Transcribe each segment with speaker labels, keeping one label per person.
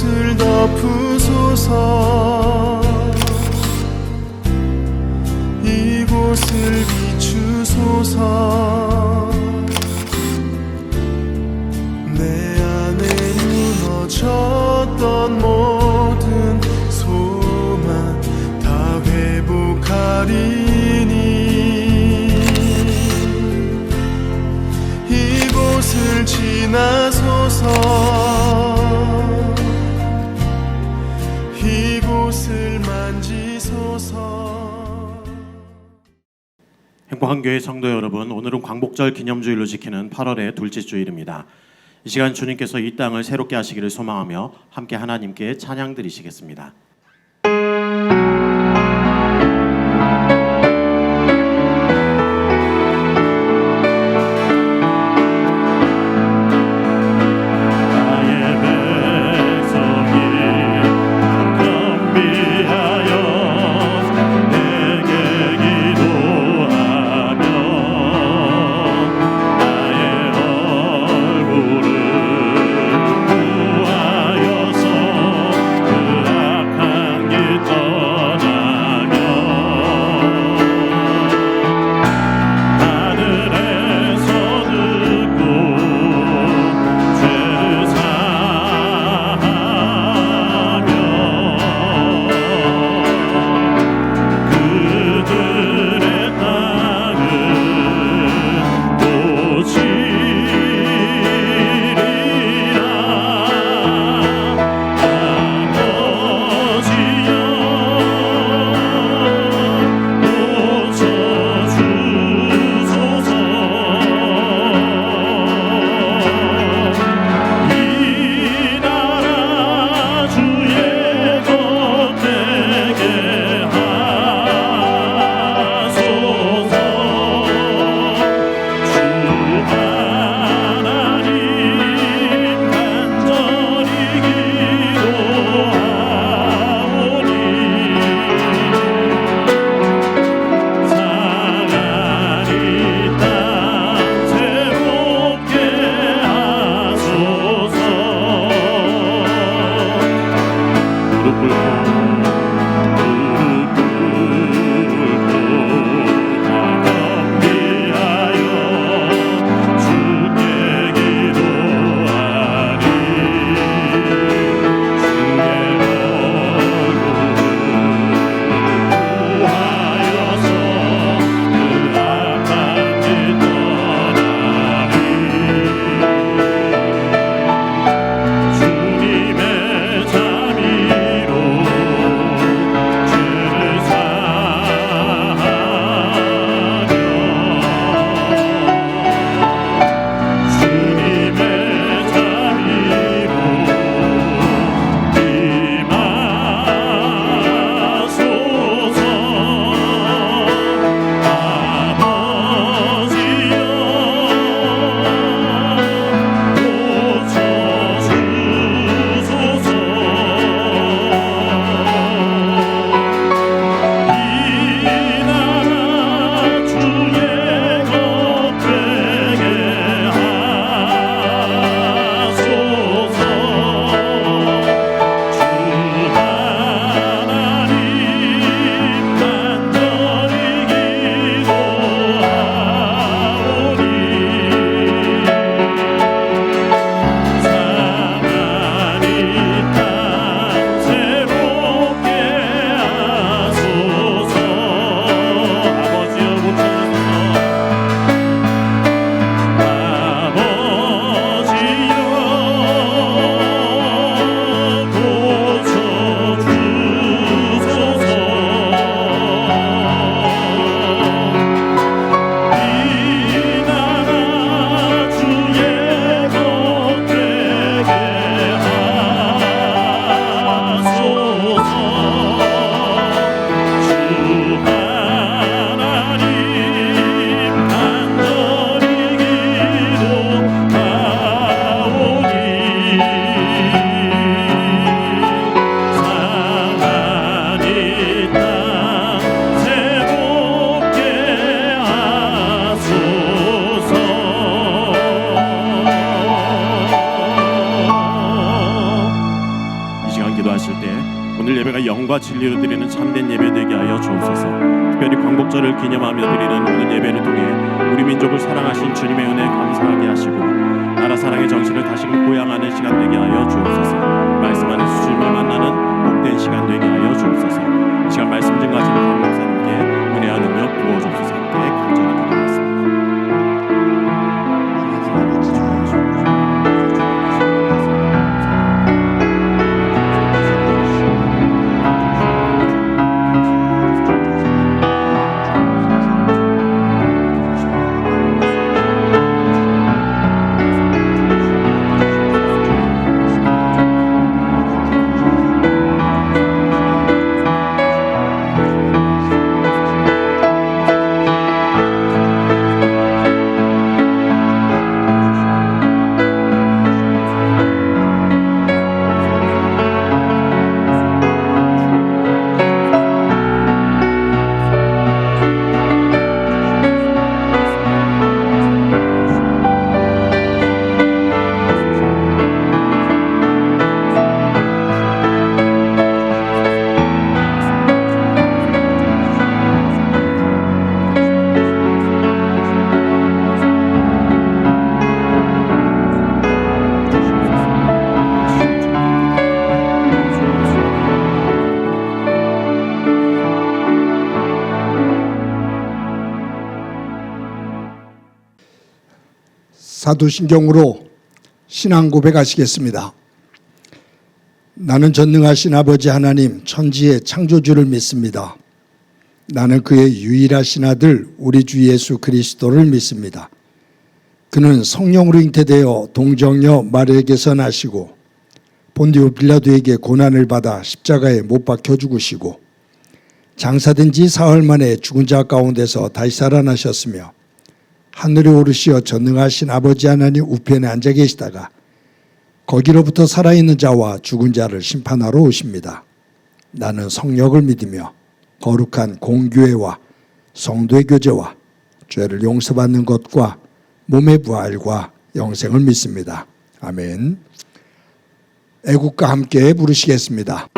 Speaker 1: 이곳을 덮으소서. 이곳을 비추소서. 내 안에 무너졌던 모든 소망 다 회복하리니 이곳을 지나소서. 이곳을 만지소서.
Speaker 2: 행복한 교회 성도 여러분, 오늘은 광복절 기념주일로 지키는 8월의 둘째 주일입니다. 이 시간 주님께서 이 땅을 새롭게 하시기를 소망하며 함께 하나님께 찬양 드리시겠습니다.
Speaker 3: 구하여서 그 악한
Speaker 2: 예배가 영과 진리로 드리는 참된 예배 되게 하여 주옵소서. 특별히 광복절을 기념하며 드리는 오늘 예배를 통해 우리 민족을 사랑하신 주님의 은혜 감사하게 하시고 나라 사랑의 정신을 다시금 고양하는 시간 되게 하여 주옵소서. 말씀하는 수주님을 만나는 복된 시간 되게 하여 주옵소서. 이 시간 말씀 증거하시는 박 목사님께 은혜와 능력 부어 주옵소서. 함께 간절히 기도하겠습니다.
Speaker 3: 사도신경으로 신앙 고백하시겠습니다. 나는 전능하신 아버지 하나님 천지의 창조주를 믿습니다. 나는 그의 유일하신 아들 우리 주 예수 그리스도를 믿습니다. 그는 성령으로 잉태되어 동정녀 마리아에게서 나시고 본디오 빌라도에게 고난을 받아 십자가에 못 박혀 죽으시고 장사된 지 사흘 만에 죽은 자 가운데서 다시 살아나셨으며 하늘에 오르시어 전능하신 아버지 하나님 우편에 앉아 계시다가 거기로부터 살아있는 자와 죽은 자를 심판하러 오십니다. 나는 성령을 믿으며 거룩한 공교회와 성도의 교제와 죄를 용서받는 것과 몸의 부활과 영생을 믿습니다. 아멘. 애국과 함께 부르시겠습니다.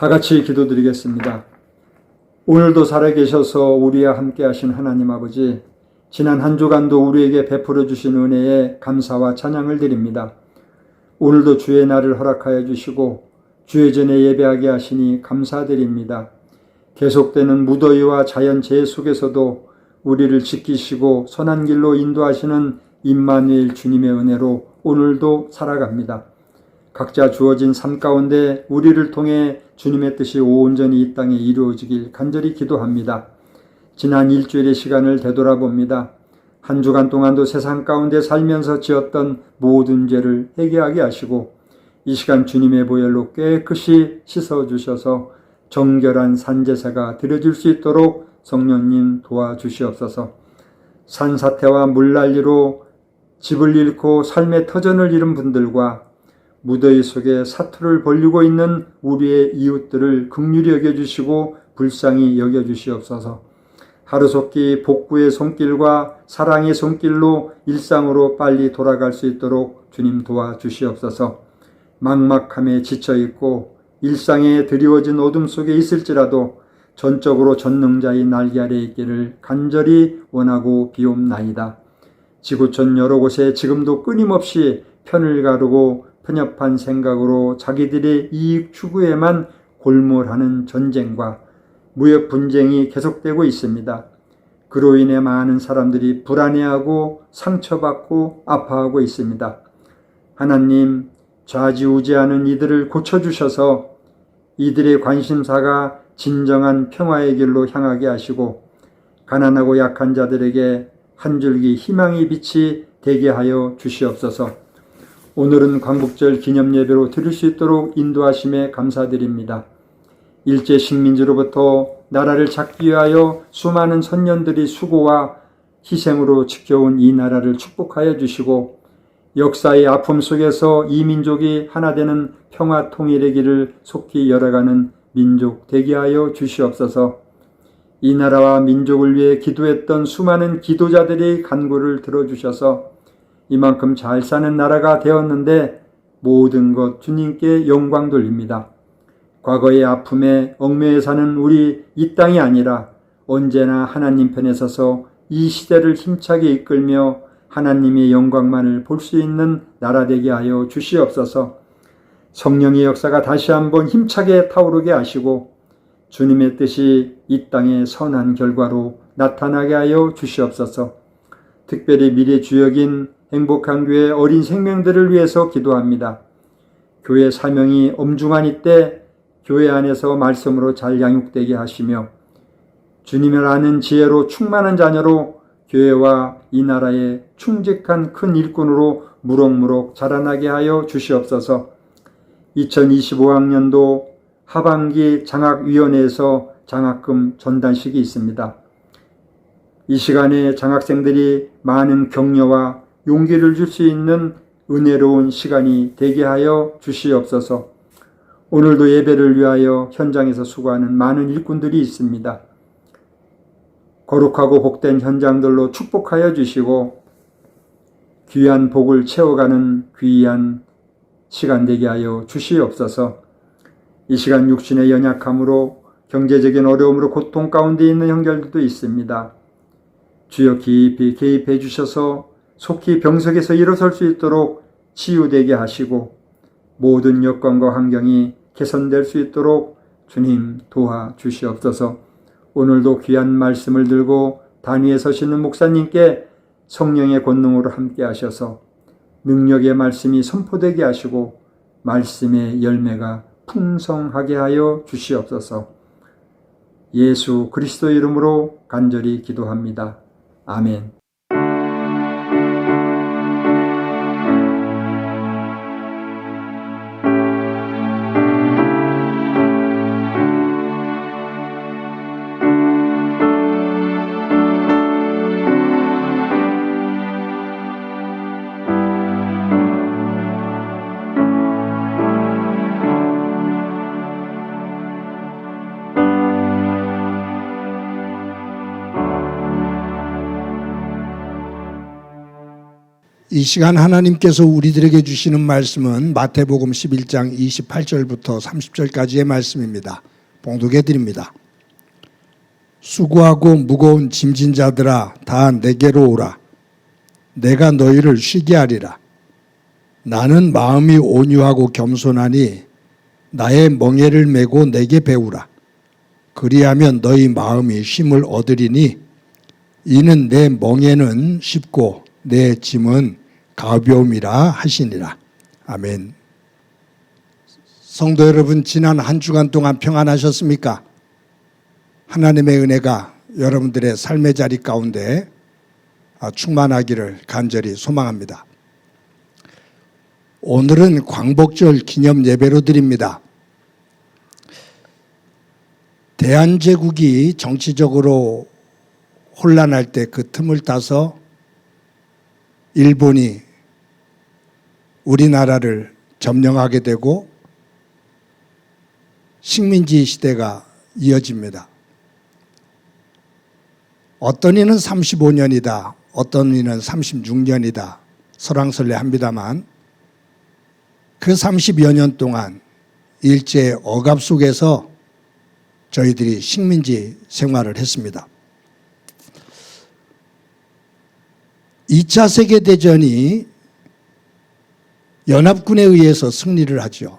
Speaker 4: 다 같이 기도드리겠습니다. 오늘도 살아계셔서 우리와 함께 하신 하나님 아버지, 지난 한 주간도 우리에게 베풀어 주신 은혜에 감사와 찬양을 드립니다. 오늘도 주의 날을 허락하여 주시고 주의 전에 예배하게 하시니 감사드립니다. 계속되는 무더위와 자연재해 속에서도 우리를 지키시고 선한 길로 인도하시는 임마누엘 주님의 은혜로 오늘도 살아갑니다. 각자 주어진 삶 가운데 우리를 통해 주님의 뜻이 온전히 이 땅에 이루어지길 간절히 기도합니다. 지난 일주일의 시간을 되돌아봅니다. 한 주간 동안도 세상 가운데 살면서 지었던 모든 죄를 회개하게 하시고 이 시간 주님의 보혈로 깨끗이 씻어주셔서 정결한 산제사가 드려질 수 있도록 성령님 도와주시옵소서. 산사태와 물난리로 집을 잃고 삶의 터전을 잃은 분들과 무더위 속에 사투를 벌리고 있는 우리의 이웃들을 긍휼히 여겨주시고 불쌍히 여겨주시옵소서. 하루속히 복구의 손길과 사랑의 손길로 일상으로 빨리 돌아갈 수 있도록 주님 도와주시옵소서. 막막함에 지쳐있고 일상에 드리워진 어둠 속에 있을지라도 전적으로 전능자의 날개 아래 있기를 간절히 원하고 비옵나이다. 지구촌 여러 곳에 지금도 끊임없이 편을 가르고 편협한 생각으로 자기들의 이익 추구에만 골몰하는 전쟁과 무역 분쟁이 계속되고 있습니다. 그로 인해 많은 사람들이 불안해하고 상처받고 아파하고 있습니다. 하나님, 좌지우지하는 이들을 고쳐주셔서 이들의 관심사가 진정한 평화의 길로 향하게 하시고 가난하고 약한 자들에게 한 줄기 희망의 빛이 되게 하여 주시옵소서. 오늘은 광복절 기념예배로 드릴 수 있도록 인도하심에 감사드립니다. 일제 식민지로부터 나라를 잡기 위하여 수많은 선년들이 수고와 희생으로 지켜온 이 나라를 축복하여 주시고 역사의 아픔 속에서 이 민족이 하나 되는 평화 통일의 길을 속히 열어가는 민족 되게 하여 주시옵소서. 이 나라와 민족을 위해 기도했던 수많은 기도자들의 간구를 들어주셔서 이만큼 잘 사는 나라가 되었는데 모든 것 주님께 영광 돌립니다. 과거의 아픔에 얽매여 사는 우리 이 땅이 아니라 언제나 하나님 편에 서서 이 시대를 힘차게 이끌며 하나님의 영광만을 볼 수 있는 나라 되게 하여 주시옵소서. 성령의 역사가 다시 한번 힘차게 타오르게 하시고 주님의 뜻이 이 땅의 선한 결과로 나타나게 하여 주시옵소서. 특별히 미래 주역인 행복한 교회 어린 생명들을 위해서 기도합니다. 교회 사명이 엄중한 이때 교회 안에서 말씀으로 잘 양육되게 하시며 주님을 아는 지혜로 충만한 자녀로 교회와 이 나라의 충직한 큰 일꾼으로 무럭무럭 자라나게 하여 주시옵소서. 2025학년도 하반기 장학위원회에서 장학금 전단식이 있습니다. 이 시간에 장학생들이 많은 격려와 용기를 줄 수 있는 은혜로운 시간이 되게 하여 주시옵소서. 오늘도 예배를 위하여 현장에서 수고하는 많은 일꾼들이 있습니다. 거룩하고 복된 현장들로 축복하여 주시고 귀한 복을 채워가는 귀한 시간 되게 하여 주시옵소서. 이 시간 육신의 연약함으로 경제적인 어려움으로 고통 가운데 있는 형제들도 있습니다. 주여 깊이 개입해 주셔서 속히 병석에서 일어설 수 있도록 치유되게 하시고 모든 여건과 환경이 개선될 수 있도록 주님 도와주시옵소서. 오늘도 귀한 말씀을 들고 단위에 서시는 목사님께 성령의 권능으로 함께 하셔서 능력의 말씀이 선포되게 하시고 말씀의 열매가 풍성하게 하여 주시옵소서. 예수 그리스도 이름으로 간절히 기도합니다. 아멘.
Speaker 3: 시간 하나님께서 우리들에게 주시는 말씀은 마태복음 11장 28절부터 30절까지의 말씀입니다. 봉독해 드립니다. 수고하고 무거운 짐진 자들아 다 내게로 오라. 내가 너희를 쉬게 하리라. 나는 마음이 온유하고 겸손하니 나의 멍에를 메고 내게 배우라. 그리하면 너희 마음이 쉼을 얻으리니 이는 내 멍에는 쉽고 내 짐은 가벼움이라 하시니라. 아멘. 성도 여러분, 지난 한 주간 동안 평안하셨습니까? 하나님의 은혜가 여러분들의 삶의 자리 가운데 충만하기를 간절히 소망합니다. 오늘은 광복절 기념 예배로 드립니다. 대한제국이 정치적으로 혼란할 때 그 틈을 타서 일본이 우리나라를 점령하게 되고 식민지 시대가 이어집니다. 어떤 이는 35년이다, 어떤 이는 36년이다 설왕설래합니다만 그 30여 년 동안 일제의 억압 속에서 저희들이 식민지 생활을 했습니다. 2차 세계대전이 연합군에 의해서 승리를 하죠.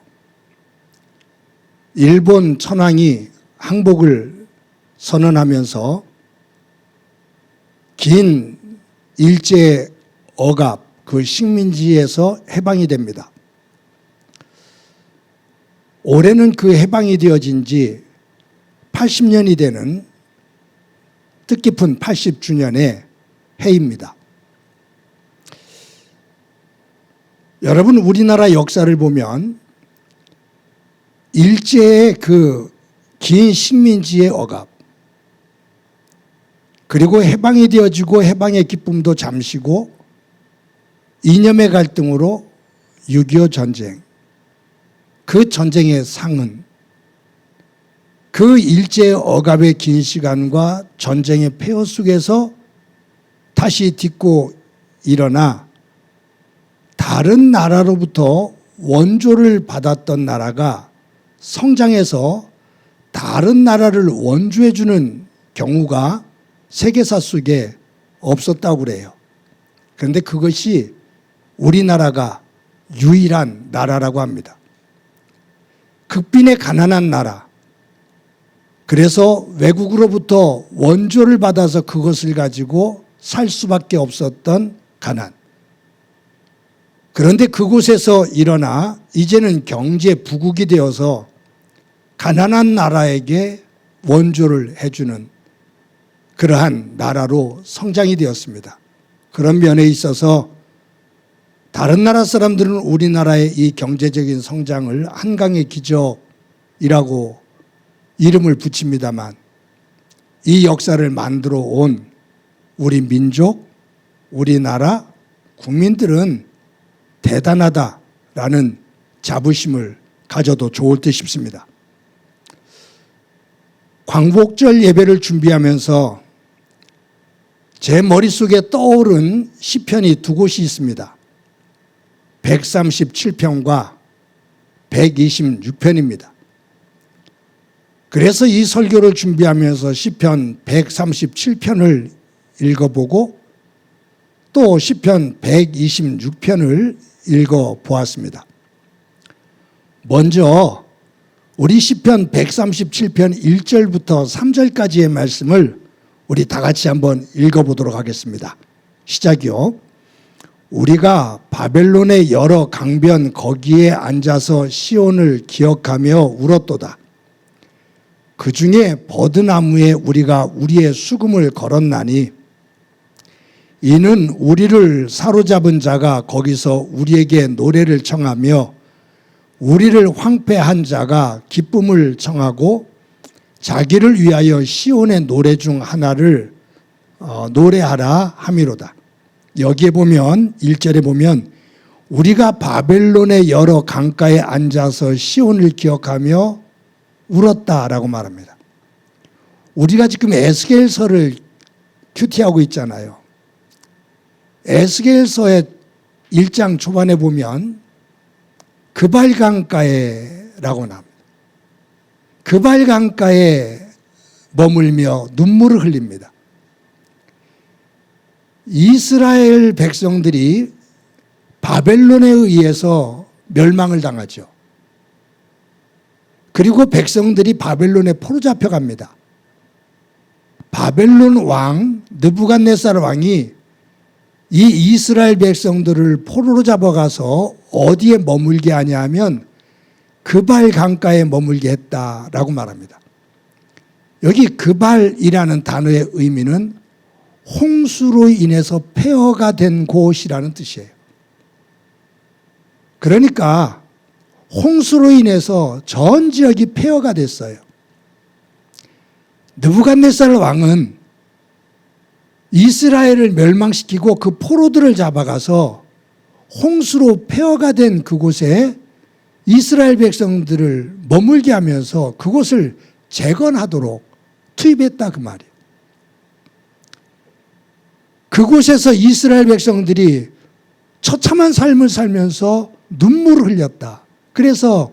Speaker 3: 일본 천황이 항복을 선언하면서 긴 일제 억압, 그 식민지에서 해방이 됩니다. 올해는 그 해방이 되어진 지 80년이 되는 뜻깊은 80주년의 해입니다. 여러분, 우리나라 역사를 보면 일제의 그 긴 식민지의 억압, 그리고 해방이 되어지고 해방의 기쁨도 잠시고 이념의 갈등으로 6.25 전쟁, 그 전쟁의 상은 그 일제의 억압의 긴 시간과 전쟁의 폐허 속에서 다시 딛고 일어나 다른 나라로부터 원조를 받았던 나라가 성장해서 다른 나라를 원조해주는 경우가 세계사 속에 없었다고 그래요. 그런데 그것이 우리나라가 유일한 나라라고 합니다. 극빈의 가난한 나라, 그래서 외국으로부터 원조를 받아서 그것을 가지고 살 수밖에 없었던 가난. 그런데 그곳에서 일어나 이제는 경제 부국이 되어서 가난한 나라에게 원조를 해주는 그러한 나라로 성장이 되었습니다. 그런 면에 있어서 다른 나라 사람들은 우리나라의 이 경제적인 성장을 한강의 기적이라고 이름을 붙입니다만 이 역사를 만들어 온 우리 민족, 우리나라 국민들은 대단하다라는 자부심을 가져도 좋을 듯 싶습니다. 광복절 예배를 준비하면서 제 머릿속에 떠오른 시편이 두 곳이 있습니다. 137편과 126편입니다. 그래서 이 설교를 준비하면서 시편 137편을 읽어보고 또 시편 126편을 읽어보았습니다. 먼저 우리 시편 137편 1절부터 3절까지의 말씀을 우리 다 같이 한번 읽어보도록 하겠습니다. 시작이요. 우리가 바벨론의 여러 강변 거기에 앉아서 시온을 기억하며 울었도다. 그 중에 버드나무에 우리가 우리의 수금을 걸었나니 이는 우리를 사로잡은 자가 거기서 우리에게 노래를 청하며 우리를 황폐한 자가 기쁨을 청하고 자기를 위하여 시온의 노래 중 하나를 노래하라 함이로다. 여기에 보면 1절에 보면 우리가 바벨론의 여러 강가에 앉아서 시온을 기억하며 울었다라고 말합니다. 우리가 지금 에스겔서를 큐티하고 있잖아요. 에스겔서의 1장 초반에 보면 그발강가에라고 나옵니다. 그발강가에 머물며 눈물을 흘립니다. 이스라엘 백성들이 바벨론에 의해서 멸망을 당하죠. 그리고 백성들이 바벨론에 포로 잡혀갑니다. 바벨론 왕 느부갓네살 왕이 이 이스라엘 백성들을 포로로 잡아가서 어디에 머물게 하냐 하면 그발 강가에 머물게 했다라고 말합니다. 여기 그발이라는 단어의 의미는 홍수로 인해서 폐허가 된 곳이라는 뜻이에요. 그러니까 홍수로 인해서 전 지역이 폐허가 됐어요. 느부갓네살 왕은 이스라엘을 멸망시키고 그 포로들을 잡아가서 홍수로 폐허가 된 그곳에 이스라엘 백성들을 머물게 하면서 그곳을 재건하도록 투입했다 그 말이에요. 그곳에서 이스라엘 백성들이 처참한 삶을 살면서 눈물을 흘렸다. 그래서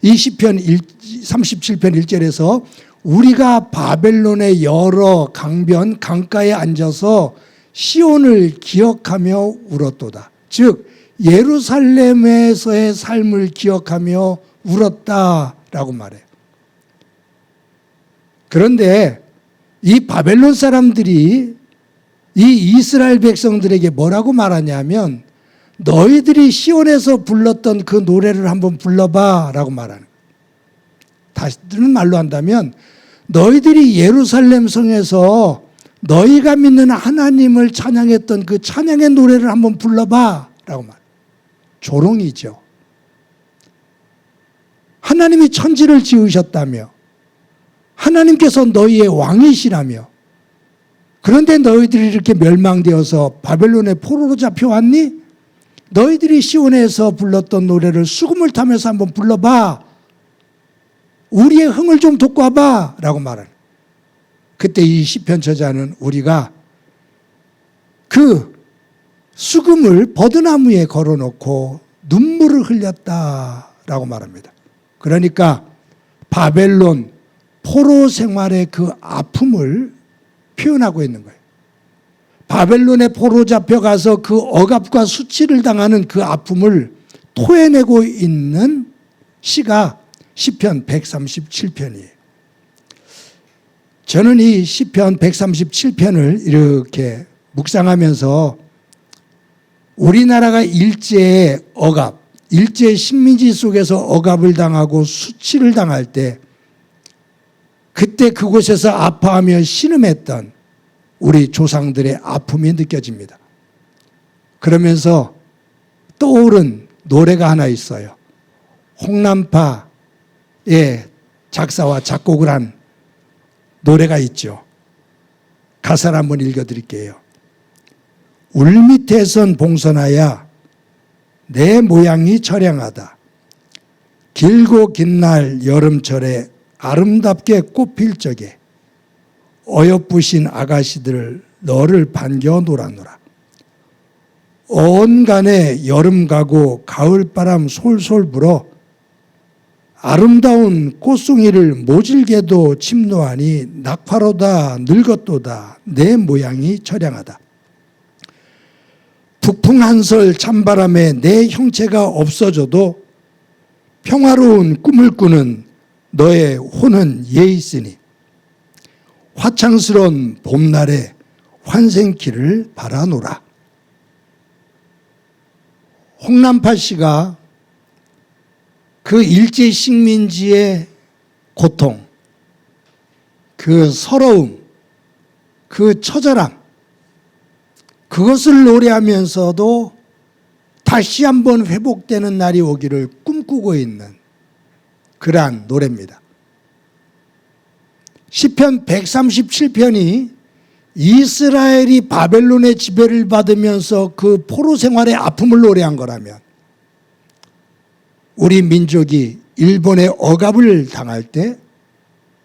Speaker 3: 이 시편 37편 1절에서 우리가 바벨론의 여러 강변 강가에 앉아서 시온을 기억하며 울었도다. 즉 예루살렘에서의 삶을 기억하며 울었다라고 말해요. 그런데 이 바벨론 사람들이 이 이스라엘 백성들에게 뭐라고 말하냐면 너희들이 시온에서 불렀던 그 노래를 한번 불러봐 라고 말하는 거예요. 다른 말로 한다면 너희들이 예루살렘 성에서 너희가 믿는 하나님을 찬양했던 그 찬양의 노래를 한번 불러봐 라고 말해요. 조롱이죠. 하나님이 천지를 지으셨다며 하나님께서 너희의 왕이시라며 그런데 너희들이 이렇게 멸망되어서 바벨론에 포로로 잡혀왔니? 너희들이 시온에서 불렀던 노래를 수금을 타면서 한번 불러봐. 우리의 흥을 좀 돋고 와봐 라고 말하는. 그때 이 시편 저자는 우리가 그 수금을 버드나무에 걸어놓고 눈물을 흘렸다라고 말합니다. 그러니까 바벨론 포로 생활의 그 아픔을 표현하고 있는 거예요. 바벨론에 포로 잡혀가서 그 억압과 수치를 당하는 그 아픔을 토해내고 있는 시가 시편 137편이에요. 저는 이 시편 137편을 이렇게 묵상하면서 우리나라가 일제의 억압, 일제 식민지 속에서 억압을 당하고 수치를 당할 때 그때 그곳에서 아파하며 신음했던 우리 조상들의 아픔이 느껴집니다. 그러면서 떠오른 노래가 하나 있어요. 홍남파의 작사와 작곡을 한 노래가 있죠. 가사를 한번 읽어드릴게요. 울밑에선 봉선하야 내 모양이 처량하다. 길고 긴 날 여름철에 아름답게 꽃필 적에 어여쁘신 아가씨들 너를 반겨 놀아노라. 온간에 여름 가고 가을바람 솔솔 불어 아름다운 꽃송이를 모질게도 침노하니 낙화로다 늙었도다 내 모양이 처량하다. 북풍 한설 찬바람에 내 형체가 없어져도 평화로운 꿈을 꾸는 너의 혼은 예 있으니 화창스러운 봄날에 환생키를 바라노라. 홍남파 씨가 그 일제 식민지의 고통, 그 서러움, 그 처절함, 그것을 노래하면서도 다시 한번 회복되는 날이 오기를 꿈꾸고 있는 그러한 노래입니다. 시편 137편이 이스라엘이 바벨론의 지배를 받으면서 그 포로 생활의 아픔을 노래한 거라면 우리 민족이 일본의 억압을 당할 때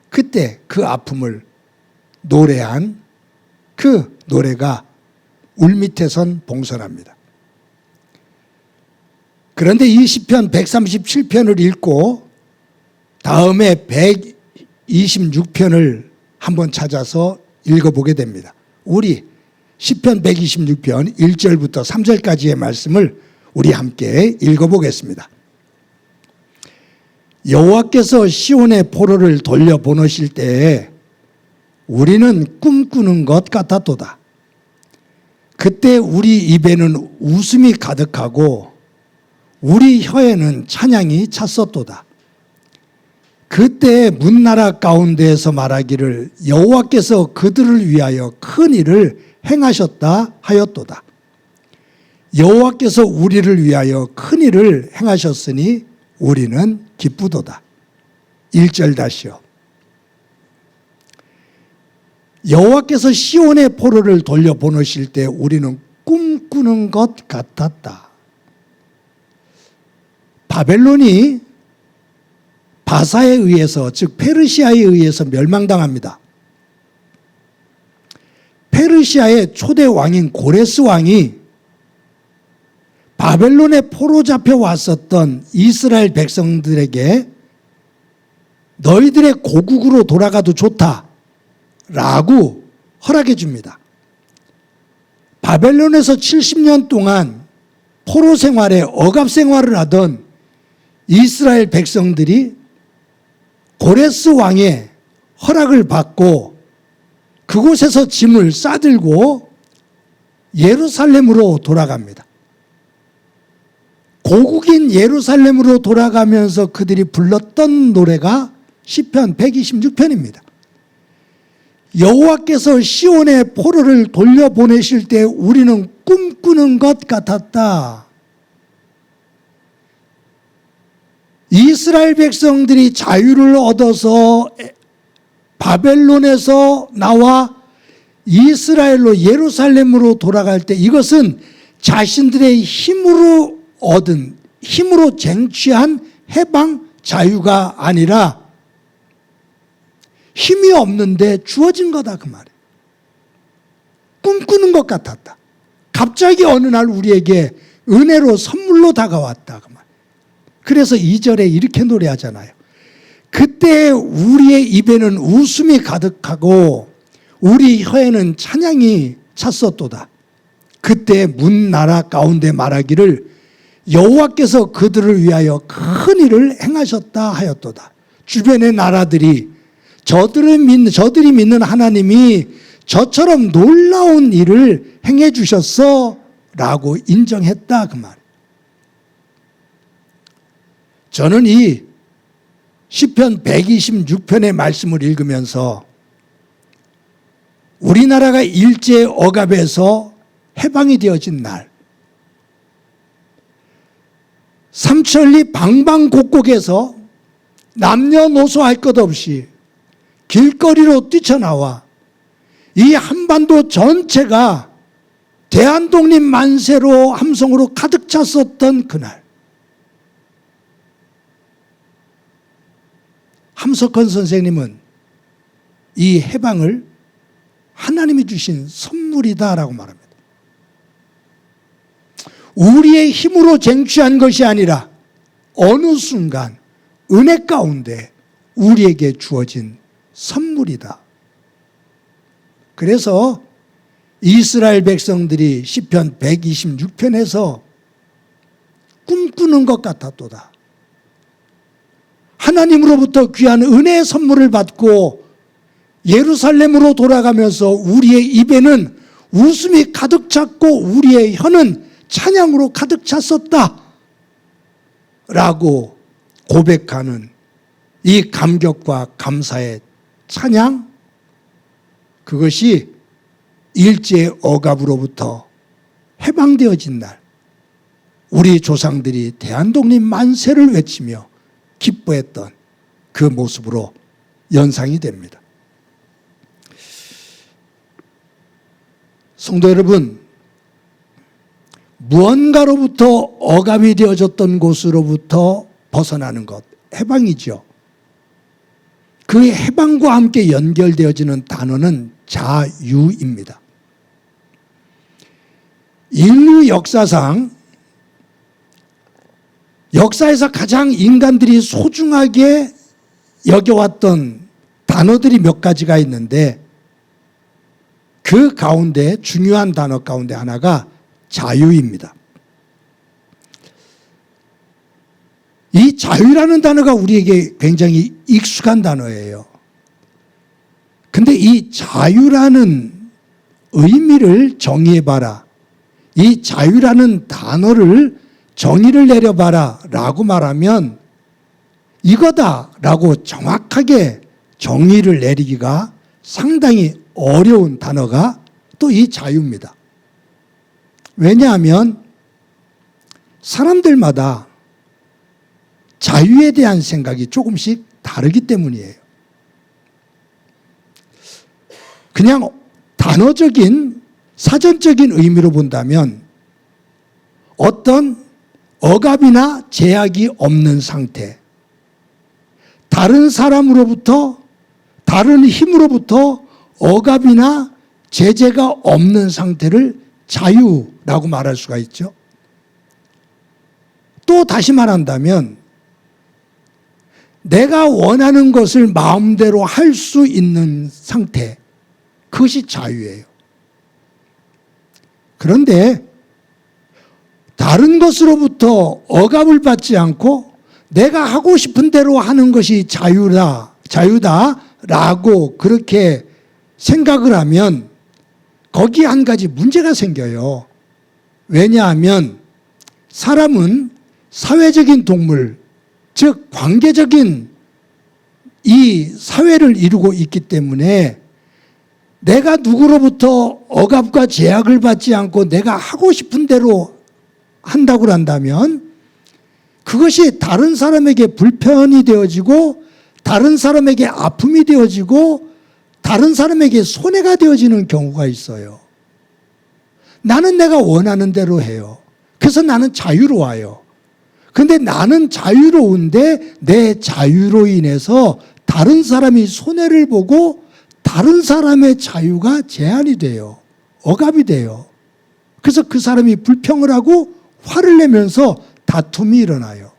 Speaker 3: 그때 그 아픔을 노래한 그 노래가 울밑에선 봉선합니다. 그런데 이 시편 137편을 읽고 다음에 126편을 한번 찾아서 읽어보게 됩니다. 우리 시편 126편 1절부터 3절까지의 말씀을 우리 함께 읽어보겠습니다. 여호와께서 시온의 포로를 돌려보내실 때에 우리는 꿈꾸는 것 같았도다. 그때 우리 입에는 웃음이 가득하고 우리 혀에는 찬양이 찼었도다. 그때 문나라 가운데에서 말하기를 여호와께서 그들을 위하여 큰 일을 행하셨다 하였도다. 여호와께서 우리를 위하여 큰 일을 행하셨으니 우리는 기쁘도다. 1절 다시요. 여호와께서 시온의 포로를 돌려보내실 때 우리는 꿈꾸는 것 같았다. 바벨론이 바사에 의해서, 즉 페르시아에 의해서 멸망당합니다. 페르시아의 초대 왕인 고레스 왕이 바벨론에 포로 잡혀 왔었던 이스라엘 백성들에게 너희들의 고국으로 돌아가도 좋다라고 허락해 줍니다. 바벨론에서 70년 동안 포로 생활에 억압 생활을 하던 이스라엘 백성들이 고레스 왕의 허락을 받고 그곳에서 짐을 싸들고 예루살렘으로 돌아갑니다. 고국인 예루살렘으로 돌아가면서 그들이 불렀던 노래가 시편 126편입니다. 여호와께서 시온의 포로를 돌려보내실 때 우리는 꿈꾸는 것 같았다. 이스라엘 백성들이 자유를 얻어서 바벨론에서 나와 이스라엘로 예루살렘으로 돌아갈 때 이것은 자신들의 힘으로 얻은, 힘으로 쟁취한 해방 자유가 아니라 힘이 없는데 주어진 거다 그 말이에요. 꿈꾸는 것 같았다. 갑자기 어느 날 우리에게 은혜로 선물로 다가왔다 그 말. 그래서 2절에 이렇게 노래하잖아요. 그때 우리의 입에는 웃음이 가득하고 우리 혀에는 찬양이 찼었도다. 그때 문나라 가운데 말하기를 여호와께서 그들을 위하여 큰 일을 행하셨다 하였도다. 주변의 나라들이 저들이 믿는 하나님이 저처럼 놀라운 일을 행해 주셨어 라고 인정했다 그 말. 저는 이 시편 126편의 말씀을 읽으면서 우리나라가 일제 억압에서 해방이 되어진 날, 삼천리 방방곡곡에서 남녀노소 할 것 없이 길거리로 뛰쳐나와 이 한반도 전체가 대한독립 만세로 함성으로 가득 찼었던 그날, 함석헌 선생님은 이 해방을 하나님이 주신 선물이다라고 말합니다. 우리의 힘으로 쟁취한 것이 아니라 어느 순간 은혜 가운데 우리에게 주어진 선물이다. 그래서 이스라엘 백성들이 시편 126편에서 꿈꾸는 것 같았도다. 하나님으로부터 귀한 은혜의 선물을 받고 예루살렘으로 돌아가면서 우리의 입에는 웃음이 가득 찼고 우리의 혀는 찬양으로 가득 찼었다 라고 고백하는 이 감격과 감사의 찬양, 그것이 일제 억압으로부터 해방되어진 날 우리 조상들이 대한독립 만세를 외치며 기뻐했던 그 모습으로 연상이 됩니다. 성도 여러분, 무언가로부터 억압이 되어졌던 곳으로부터 벗어나는 것, 해방이죠. 그 해방과 함께 연결되어지는 단어는 자유입니다. 인류 역사상 역사에서 가장 인간들이 소중하게 여겨왔던 단어들이 몇 가지가 있는데 그 가운데 중요한 단어 가운데 하나가 자유입니다. 이 자유라는 단어가 우리에게 굉장히 익숙한 단어예요. 근데 이 자유라는 의미를 정의해봐라. 이 자유라는 단어를 정의를 내려봐라 라고 말하면 이거다라고 정확하게 정의를 내리기가 상당히 어려운 단어가 또 이 자유입니다. 왜냐하면 사람들마다 자유에 대한 생각이 조금씩 다르기 때문이에요. 그냥 단어적인 사전적인 의미로 본다면 어떤 억압이나 제약이 없는 상태, 다른 사람으로부터, 다른 힘으로부터 억압이나 제재가 없는 상태를 자유라고 말할 수가 있죠. 또 다시 말한다면 내가 원하는 것을 마음대로 할 수 있는 상태, 그것이 자유예요. 그런데 다른 것으로부터 억압을 받지 않고 내가 하고 싶은 대로 하는 것이 자유다라고 그렇게 생각을 하면 거기에 한 가지 문제가 생겨요. 왜냐하면 사람은 사회적인 동물, 즉 관계적인 이 사회를 이루고 있기 때문에 내가 누구로부터 억압과 제약을 받지 않고 내가 하고 싶은 대로 한다고 한다면 그것이 다른 사람에게 불편이 되어지고 다른 사람에게 아픔이 되어지고 다른 사람에게 손해가 되어지는 경우가 있어요. 나는 내가 원하는 대로 해요. 그래서 나는 자유로워요. 근데 나는 자유로운데 내 자유로 인해서 다른 사람이 손해를 보고 다른 사람의 자유가 제한이 돼요. 억압이 돼요. 그래서 그 사람이 불평을 하고 화를 내면서 다툼이 일어나요.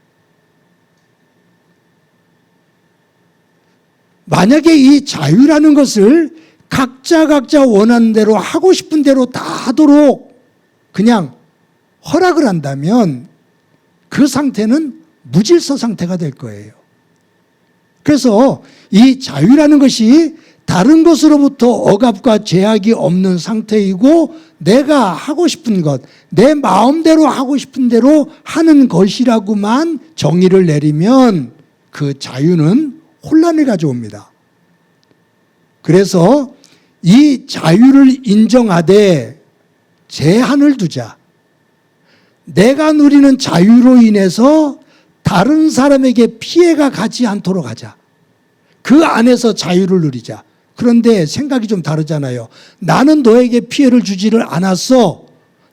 Speaker 3: 만약에 이 자유라는 것을 각자 원하는 대로 하고 싶은 대로 다 하도록 그냥 허락을 한다면 그 상태는 무질서 상태가 될 거예요. 그래서 이 자유라는 것이 다른 것으로부터 억압과 제약이 없는 상태이고 내가 하고 싶은 것, 내 마음대로 하고 싶은 대로 하는 것이라고만 정의를 내리면 그 자유는 혼란을 가져옵니다. 그래서 이 자유를 인정하되 제한을 두자. 내가 누리는 자유로 인해서 다른 사람에게 피해가 가지 않도록 하자. 그 안에서 자유를 누리자. 그런데 생각이 좀 다르잖아요. 나는 너에게 피해를 주지를 않았어.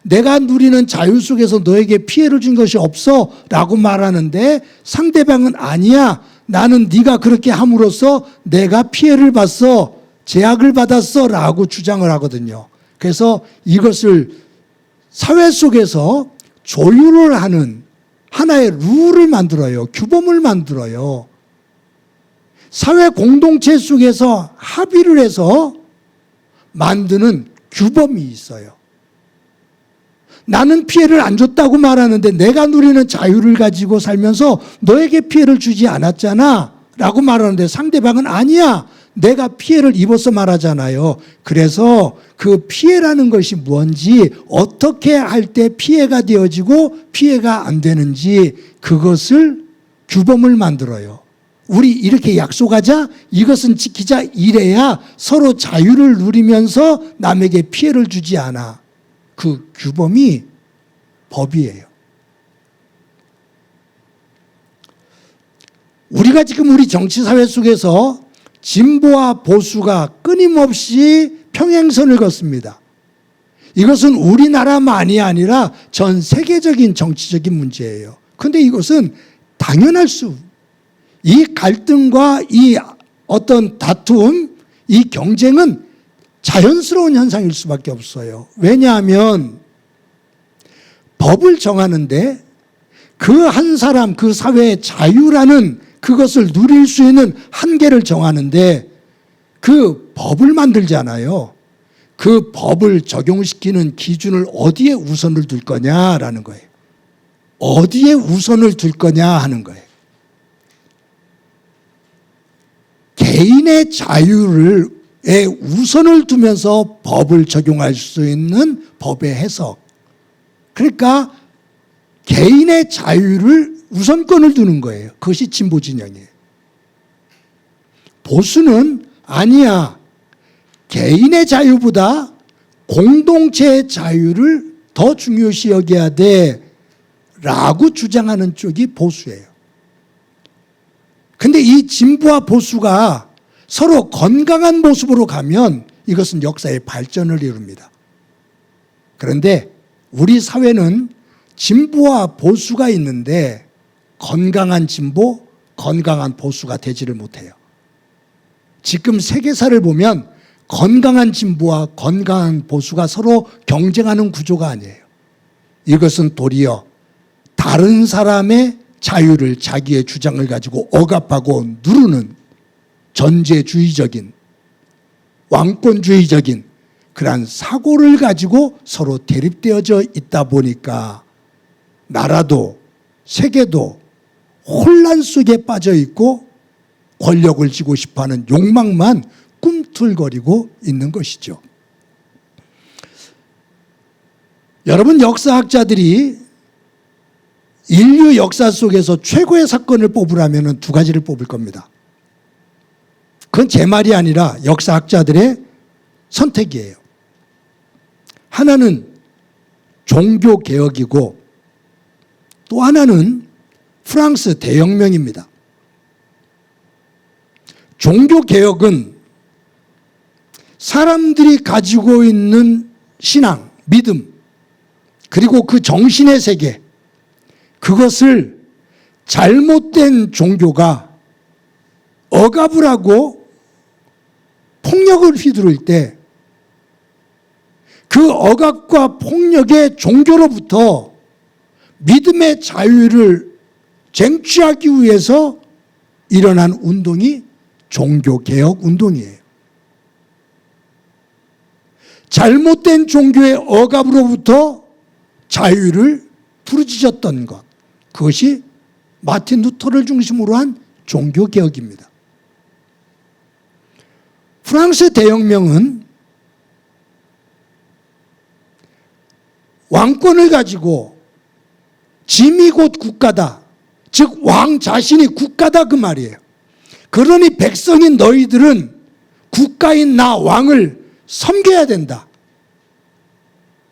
Speaker 3: 내가 누리는 자유 속에서 너에게 피해를 준 것이 없어 라고 말하는데 상대방은 아니야. 나는 네가 그렇게 함으로써 내가 피해를 봤어. 제약을 받았어 라고 주장을 하거든요. 그래서 이것을 사회 속에서 조율을 하는 하나의 룰을 만들어요. 규범을 만들어요. 사회 공동체 속에서 합의를 해서 만드는 규범이 있어요. 나는 피해를 안 줬다고 말하는데 내가 누리는 자유를 가지고 살면서 너에게 피해를 주지 않았잖아 라고 말하는데 상대방은 아니야. 내가 피해를 입어서 말하잖아요. 그래서 그 피해라는 것이 뭔지 어떻게 할 때 피해가 되어지고 피해가 안 되는지 그것을 규범을 만들어요. 우리 이렇게 약속하자, 이것은 지키자, 이래야 서로 자유를 누리면서 남에게 피해를 주지 않아. 그 규범이 법이에요. 우리가 지금 우리 정치사회 속에서 진보와 보수가 끊임없이 평행선을 걷습니다. 이것은 우리나라만이 아니라 전 세계적인 정치적인 문제예요. 그런데 이것은 당연할 이 갈등과 이 어떤 다툼, 이 경쟁은 자연스러운 현상일 수밖에 없어요. 왜냐하면 법을 정하는데 그 한 사람, 그 사회의 자유라는 그것을 누릴 수 있는 한계를 정하는데 그 법을 만들잖아요. 그 법을 적용시키는 기준을 어디에 우선을 둘 거냐라는 거예요. 어디에 우선을 둘 거냐 하는 거예요. 개인의 자유를 우선을 두면서 법을 적용할 수 있는 법의 해석. 그러니까 개인의 자유를 우선권을 두는 거예요. 그것이 진보 진영이에요. 보수는 아니야. 개인의 자유보다 공동체의 자유를 더 중요시 여겨야 돼 라고 주장하는 쪽이 보수예요. 근데 이 진보와 보수가 서로 건강한 모습으로 가면 이것은 역사의 발전을 이룹니다. 그런데 우리 사회는 진보와 보수가 있는데 건강한 진보, 건강한 보수가 되지를 못해요. 지금 세계사를 보면 건강한 진보와 건강한 보수가 서로 경쟁하는 구조가 아니에요. 이것은 도리어 다른 사람의 자유를 자기의 주장을 가지고 억압하고 누르는 전제주의적인 왕권주의적인 그러한 사고를 가지고 서로 대립되어져 있다 보니까 나라도 세계도 혼란 속에 빠져 있고 권력을 쥐고 싶어하는 욕망만 꿈틀거리고 있는 것이죠. 여러분, 역사학자들이 인류 역사 속에서 최고의 사건을 뽑으라면 두 가지를 뽑을 겁니다. 그건 제 말이 아니라 역사학자들의 선택이에요. 하나는 종교개혁이고 또 하나는 프랑스 대혁명입니다. 종교개혁은 사람들이 가지고 있는 신앙, 믿음, 그리고 그 정신의 세계, 그것을 잘못된 종교가 억압을 하고 폭력을 휘두를 때 그 억압과 폭력의 종교로부터 믿음의 자유를 쟁취하기 위해서 일어난 운동이 종교개혁 운동이에요. 잘못된 종교의 억압으로부터 자유를 부르짖었던 것, 그것이 마틴 루터를 중심으로 한 종교개혁입니다. 프랑스 대혁명은 왕권을 가지고 짐이 곧 국가다, 즉 왕 자신이 국가다 그 말이에요. 그러니 백성인 너희들은 국가인 나 왕을 섬겨야 된다.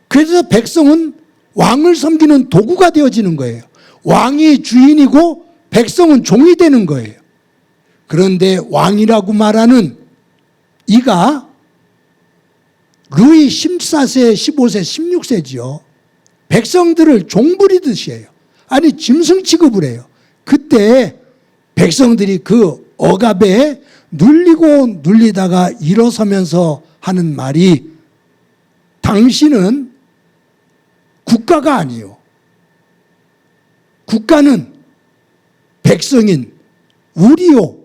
Speaker 3: 그래서 백성은 왕을 섬기는 도구가 되어지는 거예요. 왕이 주인이고 백성은 종이 되는 거예요. 그런데 왕이라고 말하는 이가 루이 14세, 15세, 16세지요. 백성들을 종부리듯이 해요. 아니 짐승 취급을 해요. 그때 백성들이 그 억압에 눌리고 눌리다가 일어서면서 하는 말이 당신은 국가가 아니요. 국가는 백성인 우리요.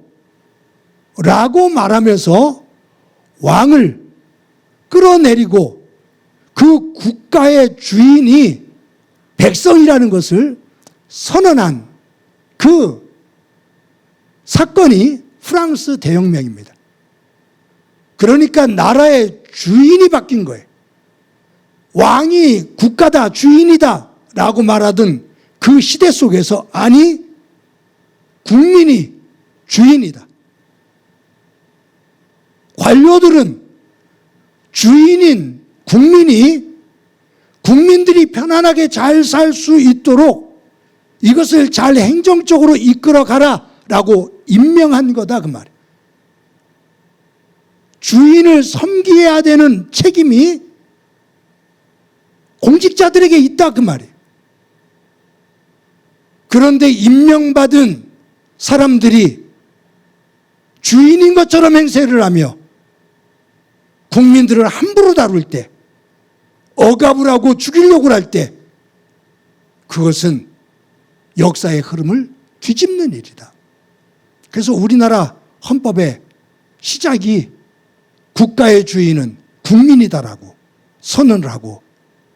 Speaker 3: 라고 말하면서 왕을 끌어내리고 그 국가의 주인이 백성이라는 것을 선언한 그 사건이 프랑스 대혁명입니다. 그러니까 나라의 주인이 바뀐 거예요. 왕이 국가다, 주인이다 라고 말하던 그 시대 속에서 아니, 국민이 주인이다. 관료들은 주인인 국민들이 편안하게 잘 살 수 있도록 이것을 잘 행정적으로 이끌어 가라 라고 임명한 거다 그 말이에요. 주인을 섬겨야 되는 책임이 공직자들에게 있다 그 말이에요. 그런데 임명받은 사람들이 주인인 것처럼 행세를 하며 국민들을 함부로 다룰 때, 억압을 하고 죽이려고 할 때 그것은 역사의 흐름을 뒤집는 일이다. 그래서 우리나라 헌법의 시작이 국가의 주인은 국민이다라고 선언을 하고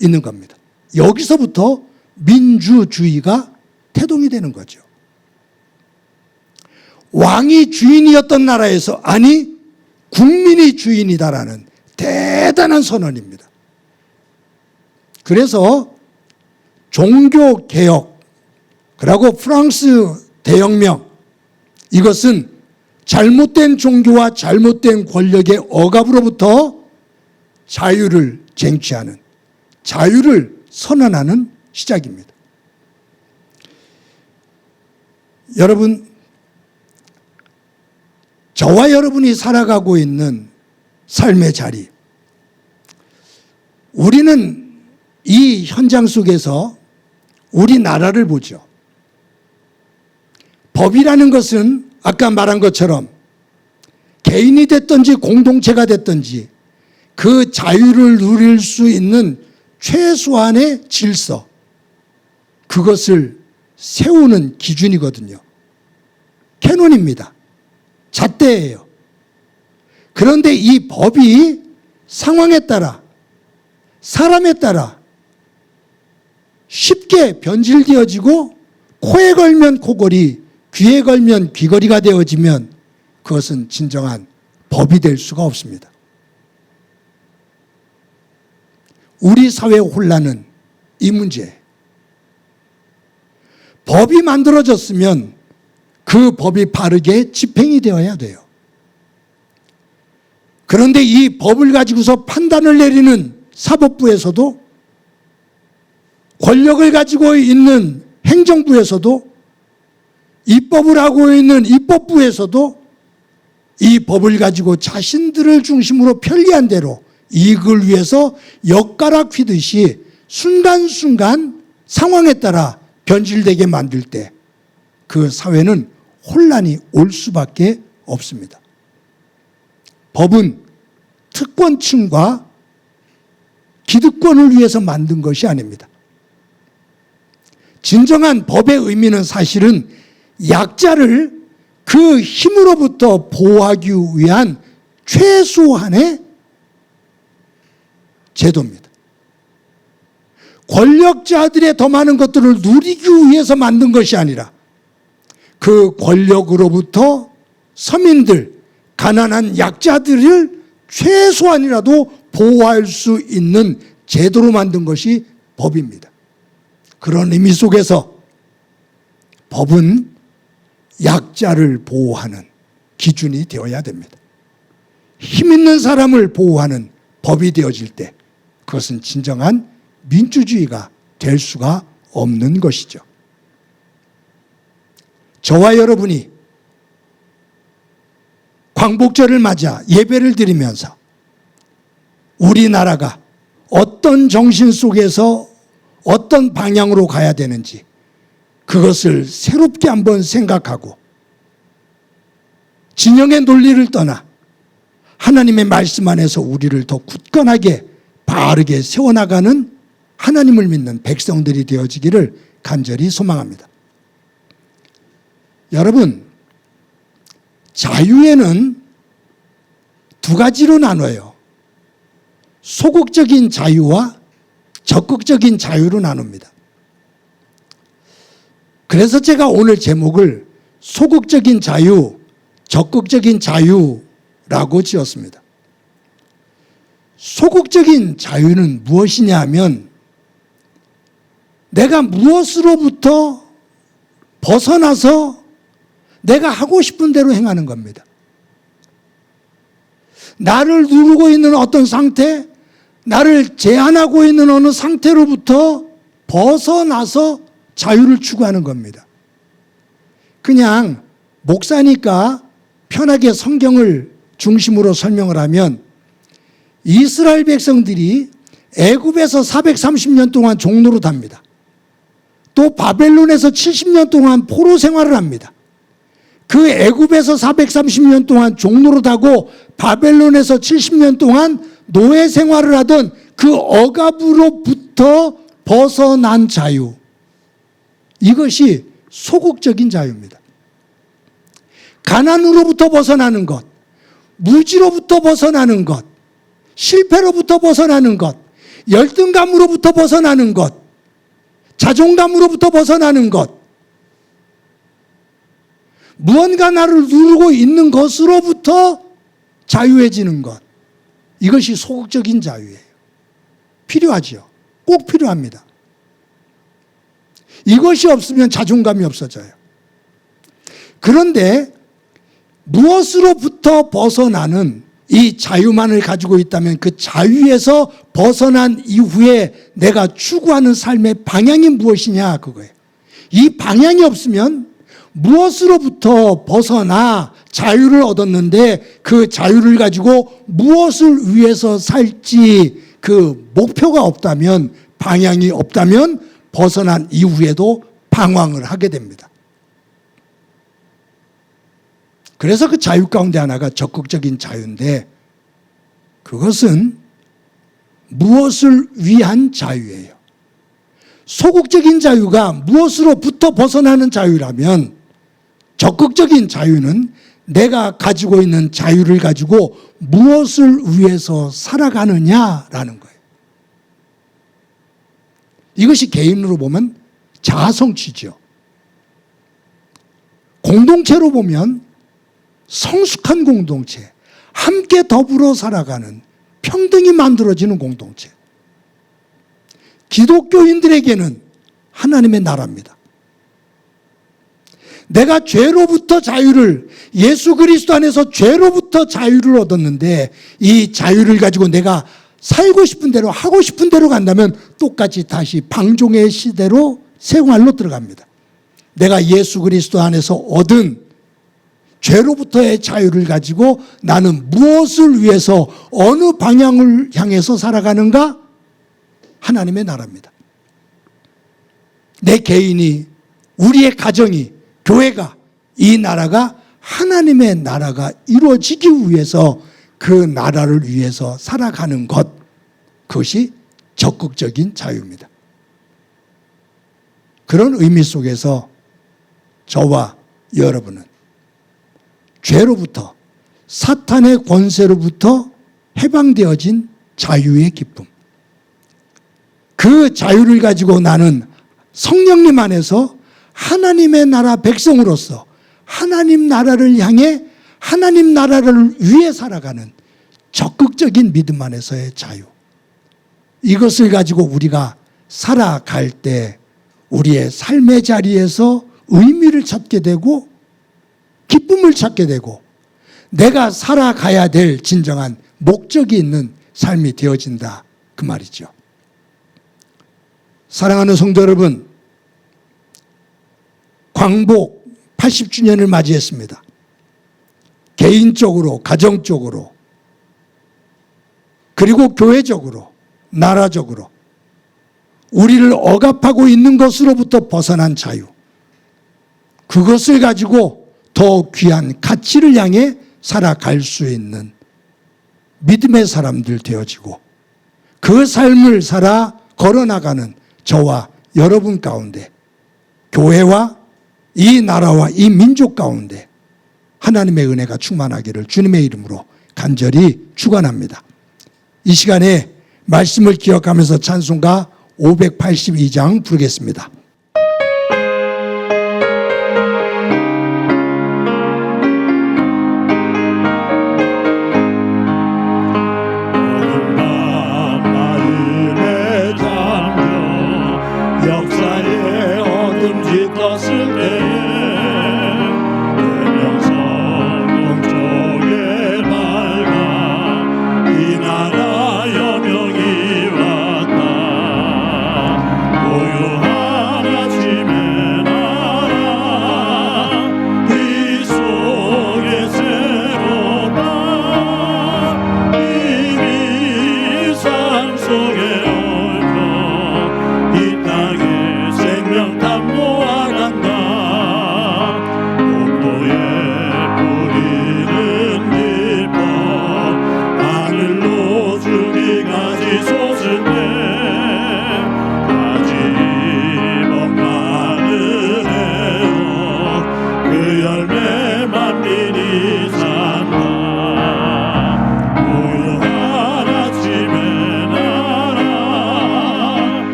Speaker 3: 있는 겁니다. 여기서부터 민주주의가 태동이 되는 거죠. 왕이 주인이었던 나라에서 아니 국민이 주인이다라는 대단한 선언입니다. 그래서 종교개혁, 그리고 프랑스 대혁명, 이것은 잘못된 종교와 잘못된 권력의 억압으로부터 자유를 쟁취하는, 자유를 선언하는 시작입니다. 여러분, 저와 여러분이 살아가고 있는 삶의 자리, 우리는 이 현장 속에서 우리나라를 보죠. 법이라는 것은 아까 말한 것처럼 개인이 됐든지 공동체가 됐든지 그 자유를 누릴 수 있는 최소한의 질서, 그것을 세우는 기준이거든요. 캐논입니다. 잣대예요. 그런데 이 법이 상황에 따라, 사람에 따라 쉽게 변질되어지고 코에 걸면 코걸이, 귀에 걸면 귀걸이가 되어지면 그것은 진정한 법이 될 수가 없습니다. 우리 사회의 혼란은 이 문제예요. 법이 만들어졌으면 그 법이 바르게 집행이 되어야 돼요. 그런데 이 법을 가지고서 판단을 내리는 사법부에서도, 권력을 가지고 있는 행정부에서도, 입법을 하고 있는 입법부에서도 이 법을 가지고 자신들을 중심으로 편리한 대로 이익을 위해서 엿가락 휘듯이 순간순간 상황에 따라 변질되게 만들 때 그 사회는 혼란이 올 수밖에 없습니다. 법은 특권층과 기득권을 위해서 만든 것이 아닙니다. 진정한 법의 의미는 사실은 약자를 그 힘으로부터 보호하기 위한 최소한의 제도입니다. 권력자들의 더 많은 것들을 누리기 위해서 만든 것이 아니라 그 권력으로부터 서민들, 가난한 약자들을 최소한이라도 보호할 수 있는 제도로 만든 것이 법입니다. 그런 의미 속에서 법은 약자를 보호하는 기준이 되어야 됩니다. 힘 있는 사람을 보호하는 법이 되어질 때 그것은 진정한 민주주의가 될 수가 없는 것이죠. 저와 여러분이 광복절을 맞아 예배를 드리면서 우리나라가 어떤 정신 속에서 어떤 방향으로 가야 되는지 그것을 새롭게 한번 생각하고 진영의 논리를 떠나 하나님의 말씀 안에서 우리를 더 굳건하게 바르게 세워나가는 하나님을 믿는 백성들이 되어지기를 간절히 소망합니다. 여러분, 자유에는 두 가지로 나눠요. 소극적인 자유와 적극적인 자유로 나눕니다. 그래서 제가 오늘 제목을 소극적인 자유, 적극적인 자유라고 지었습니다. 소극적인 자유는 무엇이냐 하면 내가 무엇으로부터 벗어나서 내가 하고 싶은 대로 행하는 겁니다. 나를 누르고 있는 어떤 상태, 나를 제한하고 있는 어느 상태로부터 벗어나서 자유를 추구하는 겁니다. 그냥 목사니까 편하게 성경을 중심으로 설명을 하면 이스라엘 백성들이 애굽에서 430년 동안 종노릇합니다. 또 바벨론에서 70년 동안 포로 생활을 합니다. 그 애굽에서 430년 동안 종노릇하고 바벨론에서 70년 동안 노예 생활을 하던 그 억압으로부터 벗어난 자유, 이것이 소극적인 자유입니다. 가난으로부터 벗어나는 것, 무지로부터 벗어나는 것, 실패로부터 벗어나는 것, 열등감으로부터 벗어나는 것, 자존감으로부터 벗어나는 것, 무언가 나를 누르고 있는 것으로부터 자유해지는 것, 이것이 소극적인 자유예요. 필요하지요. 꼭 필요합니다. 이것이 없으면 자존감이 없어져요. 그런데 무엇으로부터 벗어나는 이 자유만을 가지고 있다면 그 자유에서 벗어난 이후에 내가 추구하는 삶의 방향이 무엇이냐, 그거예요. 이 방향이 없으면 무엇으로부터 벗어나 자유를 얻었는데 그 자유를 가지고 무엇을 위해서 살지 그 목표가 없다면, 방향이 없다면 벗어난 이후에도 방황을 하게 됩니다. 그래서 그 자유 가운데 하나가 적극적인 자유인데, 그것은 무엇을 위한 자유예요. 소극적인 자유가 무엇으로부터 벗어나는 자유라면, 적극적인 자유는 내가 가지고 있는 자유를 가지고 무엇을 위해서 살아가느냐라는 거예요. 이것이 개인으로 보면 자아성취죠. 공동체로 보면 성숙한 공동체, 함께 더불어 살아가는 평등이 만들어지는 공동체. 기독교인들에게는 하나님의 나라입니다. 내가 죄로부터 자유를, 예수 그리스도 안에서 죄로부터 자유를 얻었는데 이 자유를 가지고 내가 살고 싶은 대로 하고 싶은 대로 간다면 똑같이 다시 방종의 시대로 생활로 들어갑니다. 내가 예수 그리스도 안에서 얻은 죄로부터의 자유를 가지고 나는 무엇을 위해서 어느 방향을 향해서 살아가는가? 하나님의 나라입니다. 내 개인이, 우리의 가정이, 교회가, 이 나라가 하나님의 나라가 이루어지기 위해서 그 나라를 위해서 살아가는 것, 그것이 적극적인 자유입니다. 그런 의미 속에서 저와 여러분은 죄로부터, 사탄의 권세로부터 해방되어진 자유의 기쁨, 그 자유를 가지고 나는 성령님 안에서 하나님의 나라 백성으로서 하나님 나라를 향해, 하나님 나라를 위해 살아가는 적극적인 믿음 안에서의 자유, 이것을 가지고 우리가 살아갈 때 우리의 삶의 자리에서 의미를 찾게 되고 기쁨을 찾게 되고 내가 살아가야 될 진정한 목적이 있는 삶이 되어진다, 그 말이죠. 사랑하는 성도 여러분, 광복 80주년을 맞이했습니다. 개인적으로, 가정적으로, 그리고 교회적으로, 나라적으로 우리를 억압하고 있는 것으로부터 벗어난 자유, 그것을 가지고 더 귀한 가치를 향해 살아갈 수 있는 믿음의 사람들 되어지고 그 삶을 살아 걸어나가는 저와 여러분 가운데, 교회와 이 나라와 이 민족 가운데 하나님의 은혜가 충만하기를 주님의 이름으로 간절히 축원합니다. 이 시간에 말씀을 기억하면서 찬송가 582장 부르겠습니다.
Speaker 2: 역사의 어둠 짙었을 때 대명성 동쪽에 밝아 이 나라 여명이 왔다. 고요한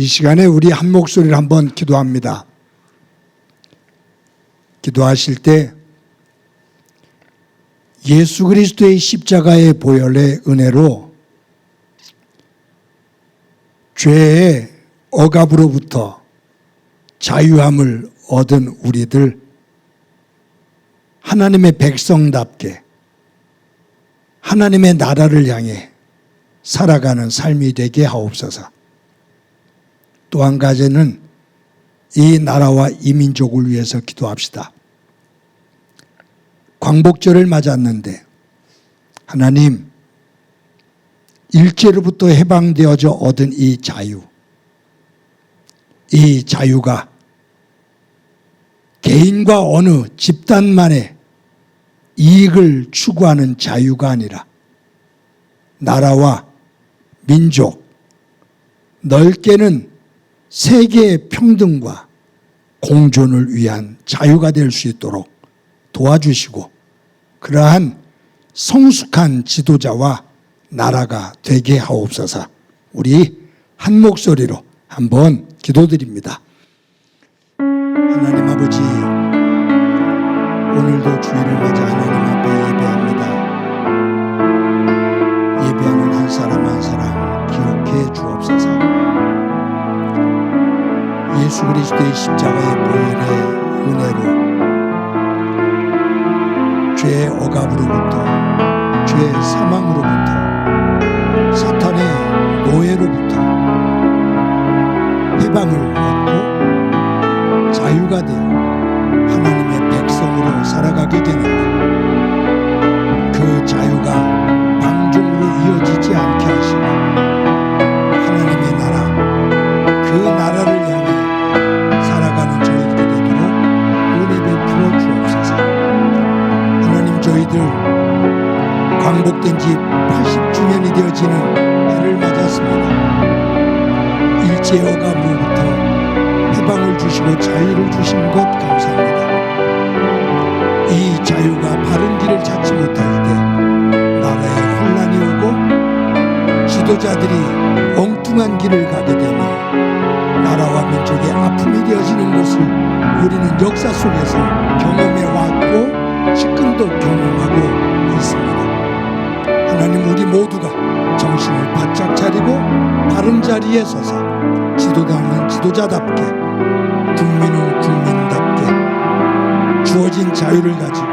Speaker 3: 시간에 우리 한 목소리를 한번 기도합니다. 기도하실 때 예수 그리스도의 십자가의 보혈의 은혜로 죄의 억압으로부터 자유함을 얻은 우리들 하나님의 백성답게 하나님의 나라를 향해 살아가는 삶이 되게 하옵소서. 또 한 가지는 이 나라와 이 민족을 위해서 기도합시다. 광복절을 맞았는데 하나님, 일제로부터 해방되어져 얻은 이 자유가 개인과 어느 집단만의 이익을 추구하는 자유가 아니라 나라와 민족, 넓게는 세계의 평등과 공존을 위한 자유가 될 수 있도록 도와주시고 그러한 성숙한 지도자와 나라가 되게 하옵소서. 우리 한 목소리로 한번 기도드립니다. 하나님 아버지, 오늘도 주일을 맞아 하나님 앞에 예배합니다. 예배하는 한 사람 한 사람 기억해 주옵소서. 예수 그리스도의 십자가의 보혈의 은혜로 죄의 억압으로부터, 죄의 사망으로부터, 사탄의 노예로부터 해방을 얻고 자유가 되어 하나님의 백성으로 살아가게 되는데 그 자유가 방종으로 이어지지 않게 하시고 하나님의 나라, 그 나라를 향해 살아가는 저희들이 되도록 은혜 베풀어 주옵소서. 하나님, 저희들 광복된 지 80주년이 되어지는 해를 맞았습니다. 일제의 억압으로부터 해방을 주시고 자유를 주신 것 감사합니다. 이 자유가 바른 길을 찾지 못할 때 나라에 혼란이 오고 지도자들이 엉뚱한 길을 가게 되며 나라와 민족의 아픔이 되어지는 것을 우리는 역사 속에서 경험해 왔고 지금도 경험하고 있습니다. 하나님, 우리 모두가 정신을 바짝 차리고 바른 자리에 서서 지도자는 지도자답게 국민은 국민답게 주어진 자유를 가지고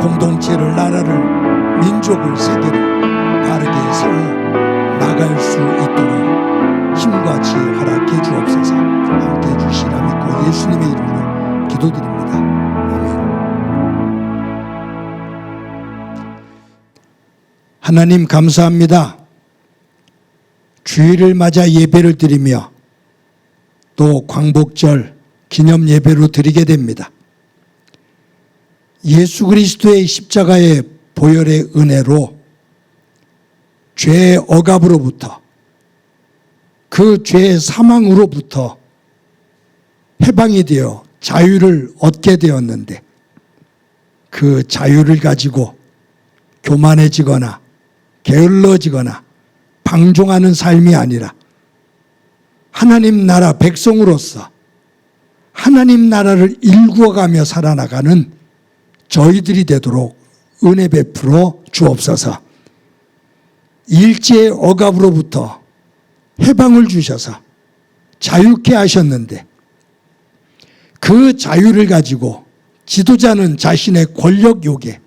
Speaker 3: 공동체를, 나라를, 민족을, 세계를 바르게 세워 나갈 수 있도록 힘과 지혜 허락해 주옵소서. 함께 해주시라 믿고 예수님의 이름으로 기도드립니다. 아멘. 하나님 감사합니다. 주일을 맞아 예배를 드리며 또 광복절 기념 예배로 드리게 됩니다. 예수 그리스도의 십자가의 보혈의 은혜로 죄의 억압으로부터, 그 죄의 사망으로부터 해방이 되어 자유를 얻게 되었는데 그 자유를 가지고 교만해지거나 게을러지거나 방종하는 삶이 아니라 하나님 나라 백성으로서 하나님 나라를 일구어가며 살아나가는 저희들이 되도록 은혜 베풀어 주옵소서. 일제의 억압으로부터 해방을 주셔서 자유케 하셨는데 그 자유를 가지고 지도자는 자신의 권력 욕에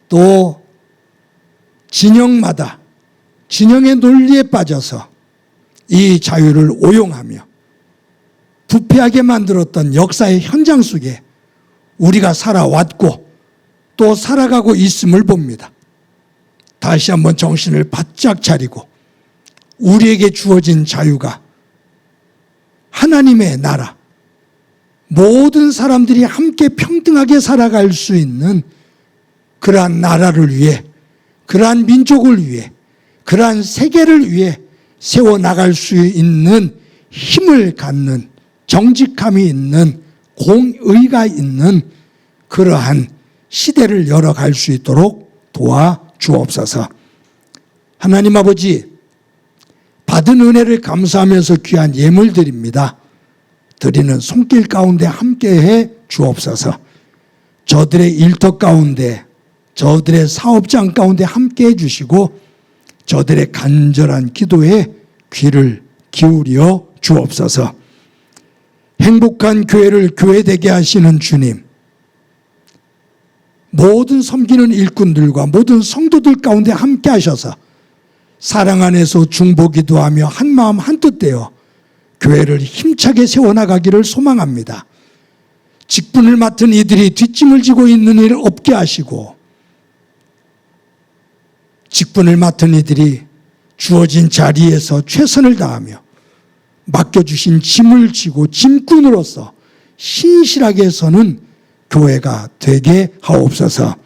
Speaker 3: 또 진영마다 진영의 논리에 빠져서 이 자유를 오용하며 부패하게 만들었던 역사의 현장 속에 우리가 살아왔고 또 살아가고 있음을 봅니다. 다시 한번 정신을 바짝 차리고 우리에게 주어진 자유가 하나님의 나라, 모든 사람들이 함께 평등하게 살아갈 수 있는 그러한 나라를 위해, 그러한 민족을 위해, 그러한 세계를 위해 세워나갈 수 있는 힘을 갖는, 정직함이 있는, 공의가 있는 그러한 시대를 열어갈 수 있도록 도와주옵소서. 하나님 아버지, 받은 은혜를 감사하면서 귀한 예물 드립니다. 드리는 손길 가운데 함께해 주옵소서. 저들의 일터 가운데, 저들의 사업장 가운데 함께해 주시고 저들의 간절한 기도에 귀를 기울여 주옵소서. 행복한 교회를 교회되게 하시는 주님, 모든 섬기는 일꾼들과 모든 성도들 가운데 함께 하셔서 사랑 안에서 중보기도 하며 한마음 한뜻 되어 교회를 힘차게 세워나가기를 소망합니다. 직분을 맡은 이들이 뒷짐을 지고 있는 일 없게 하시고 직분을 맡은 이들이 주어진 자리에서 최선을 다하며 맡겨주신 짐을 지고 짐꾼으로서 신실하게 서는 교회가 되게 하옵소서.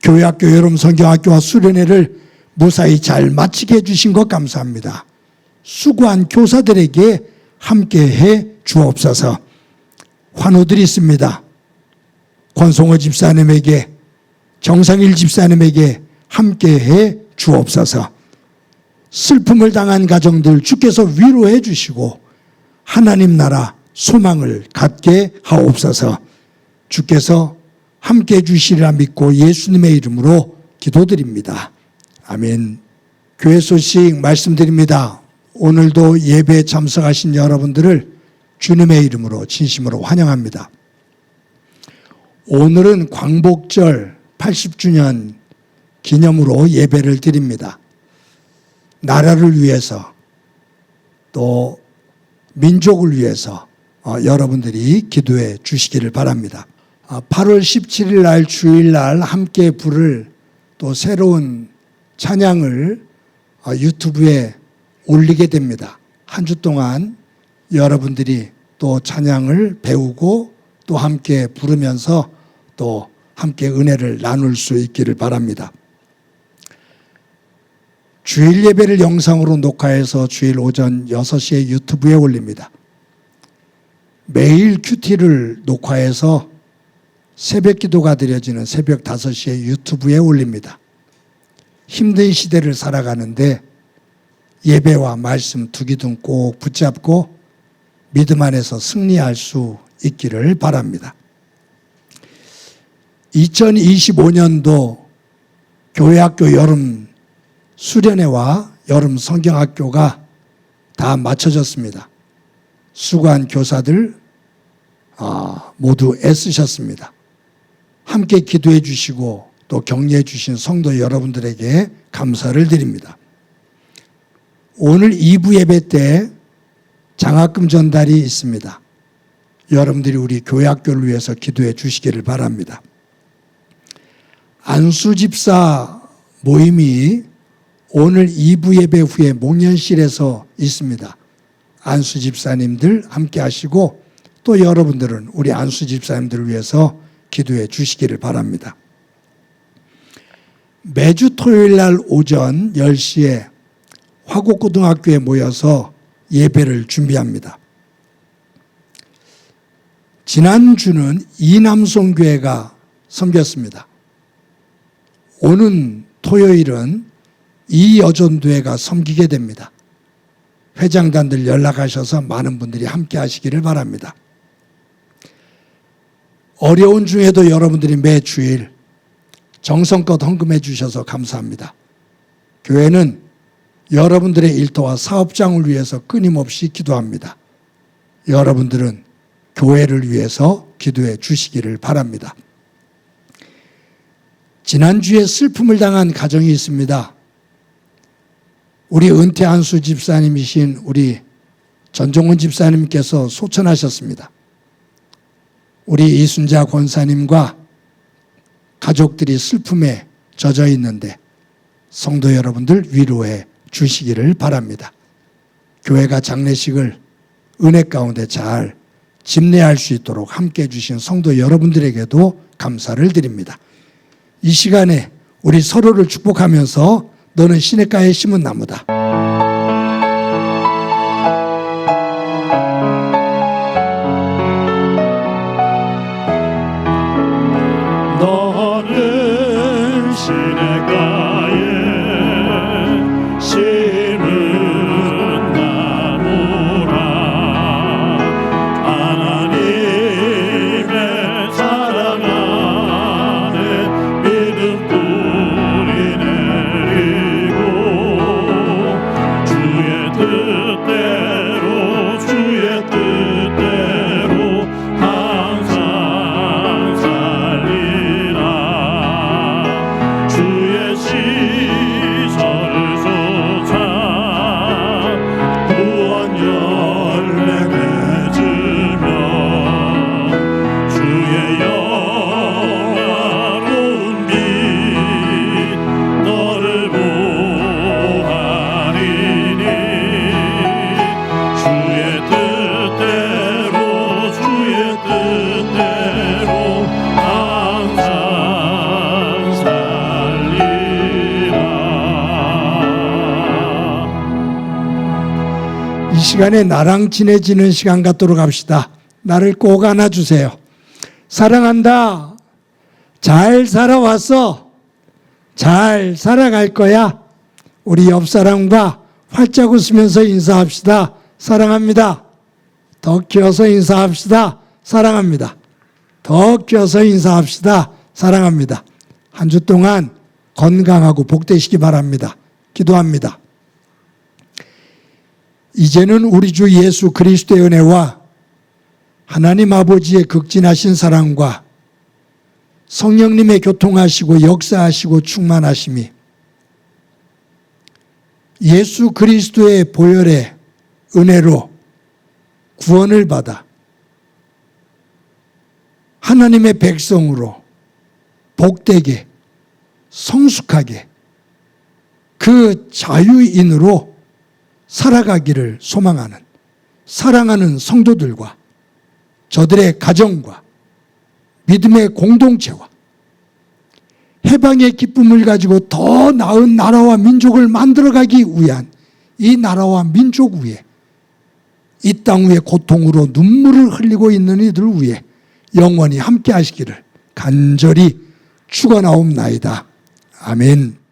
Speaker 3: 교회학교, 여름 성경학교와 수련회를 무사히 잘 마치게 해주신 것 감사합니다. 수고한 교사들에게 함께해 주옵소서. 환우들이 있습니다. 권송호 집사님에게, 정상일 집사님에게 함께해 주옵소서. 슬픔을 당한 가정들 주께서 위로해 주시고 하나님 나라 소망을 갖게 하옵소서. 주께서 함께해 주시리라 믿고 예수님의 이름으로 기도드립니다. 아멘. 교회 소식 말씀드립니다. 오늘도 예배에 참석하신 여러분들을 주님의 이름으로 진심으로 환영합니다. 오늘은 광복절 80주년 기념으로 예배를 드립니다. 나라를 위해서 또 민족을 위해서 여러분들이 기도해 주시기를 바랍니다. 8월 17일 날 주일날 함께 부를 또 새로운 찬양을 유튜브에 올리게 됩니다. 한 주 동안 여러분들이 또 찬양을 배우고 또 함께 부르면서 또 함께 은혜를 나눌 수 있기를 바랍니다. 주일 예배를 영상으로 녹화해서 주일 오전 6시에 유튜브에 올립니다. 매일 큐티를 녹화해서 새벽 기도가 드려지는 새벽 5시에 유튜브에 올립니다. 힘든 시대를 살아가는데 예배와 말씀 두 기둥 꼭 붙잡고 믿음 안에서 승리할 수 있기를 바랍니다. 2025년도 교회학교 여름 수련회와 여름 성경학교가 다 마쳐졌습니다. 수고한 교사들 모두 애쓰셨습니다. 함께 기도해 주시고 또 격려해 주신 성도 여러분들에게 감사를 드립니다. 오늘 2부 예배 때 장학금 전달이 있습니다. 여러분들이 우리 교회학교를 위해서 기도해 주시기를 바랍니다. 안수집사 모임이 오늘 2부 예배 후에 목련실에서 있습니다. 안수집사님들 함께 하시고 또 여러분들은 우리 안수집사님들을 위해서 기도해 주시기를 바랍니다. 매주 토요일 날 오전 10시에 화곡고등학교에 모여서 예배를 준비합니다. 지난주는 이남송교회가 섬겼습니다. 오는 토요일은 이여전도회가 섬기게 됩니다. 회장단들 연락하셔서 많은 분들이 함께 하시기를 바랍니다. 어려운 중에도 여러분들이 매 주일 정성껏 헌금해 주셔서 감사합니다. 교회는 여러분들의 일터와 사업장을 위해서 끊임없이 기도합니다. 여러분들은 교회를 위해서 기도해 주시기를 바랍니다. 지난주에 슬픔을 당한 가정이 있습니다. 우리 은퇴 안수 집사님이신 우리 전종훈 집사님께서 소천하셨습니다. 우리 이순자 권사님과 가족들이 슬픔에 젖어 있는데 성도 여러분들 위로해 주시기를 바랍니다. 교회가 장례식을 은혜 가운데 잘 집례할 수 있도록 함께해 주신 성도 여러분들에게도 감사를 드립니다. 이 시간에 우리 서로를 축복하면서 너는 시냇가에 심은 나무다.
Speaker 2: 너는 시냇가에 심은 주의 영화로운 빛 너를 보하리니 주의 뜻대로 항상 살리라.
Speaker 3: 이 시간에 나랑 친해지는 시간 갖도록 합시다. 나를 꼭 안아주세요. 사랑한다. 잘 살아왔어. 잘 살아갈 거야. 우리 옆 사람과 활짝 웃으면서 인사합시다. 사랑합니다. 더 키워서 인사합시다. 사랑합니다. 더 키워서 인사합시다. 사랑합니다. 한 주 동안 건강하고 복되시기 바랍니다. 기도합니다. 이제는 우리 주 예수 그리스도의 은혜와 하나님 아버지의 극진하신 사랑과 성령님의 교통하시고 역사하시고 충만하심이 예수 그리스도의 보혈의 은혜로 구원을 받아 하나님의 백성으로 복되게 성숙하게 그 자유인으로 살아가기를 소망하는 사랑하는 성도들과 저들의 가정과 믿음의 공동체와 해방의 기쁨을 가지고 더 나은 나라와 민족을 만들어가기 위한 이 나라와 민족 위에 이 땅 위에 고통으로 눈물을 흘리고 있는 이들 위에 영원히 함께 하시기를 간절히 축원하옵나이다. 아멘.